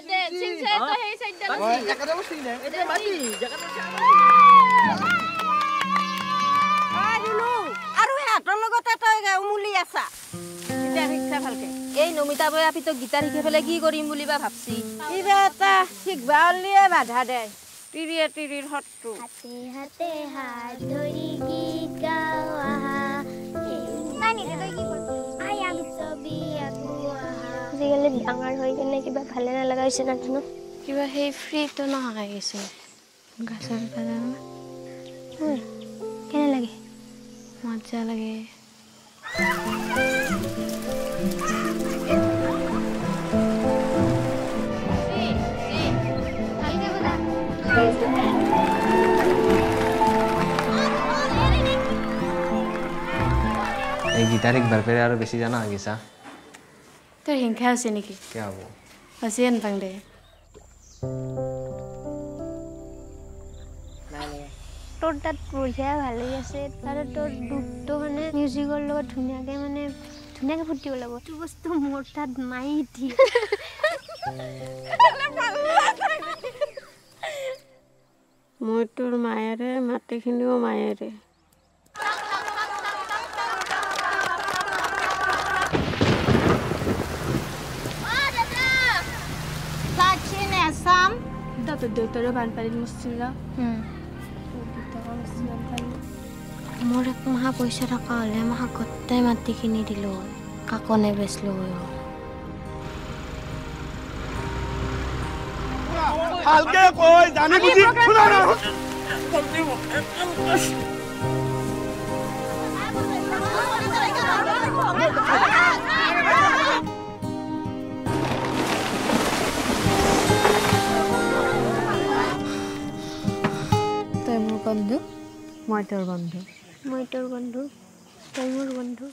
দে চিনছে তো সেই সাইডটা ওই জায়গাটা বসি না এটা মাটি জায়গাটা আরিলো আৰু হাতৰ লগত এটা উমুলি আছা গিটাৰ শিক্ষা ভালকে এই নমিতা বই আপি তো গিটাৰ শিকে ফেলে কি কৰিম বুলি বা ভাবছি কিবা এটা শিকবা উলিয়ে বাধা দে তিৰিৰ হতটো হাতে হাতে হাত ধৰি গীত গাও আহা নাই নিতে তই কি কৰবি আই আমি ছবি আকো আহা আজিকালি ডাঙৰ হৈ কেনে কিবা ভালে নালাগা হৈছে না জানো কিবা সেই ফ্ৰীটো নহাই গৈছে গাছৰ পালা কেনে লাগে মজা লাগে এই গিটাৰ একবাৰ পেৰে আৰু বেছি জানা হৈ গৈছা তোৰ হিংসা হৈছে নেকি কি হ'ব হৈছে আনপাং দে তোৰ তাত বঢ়িয়া ভালেই আছে আৰু তোৰ দুখটো মানে মিউজিকৰ লগত ধুনীয়াকে ফুটিব লাগিব এইটো বস্তু মোৰ তাত নাই দি মই তোৰ মায়েৰে মাটিখিনিও মায়েৰে তোৰ দেউতাৰো বানপানীত মৰিছিল মোৰ এক মাহ পইচা থকা হ'লে মাহ গোটেই মাটি কিনি দিলো কাকনে বেচলো ভালকে কই জানি বুজি শুনা না তই মোৰ বন্ধু মই তোৰ বন্ধু মই তোৰ বন্ধু তই মোৰ বন্ধু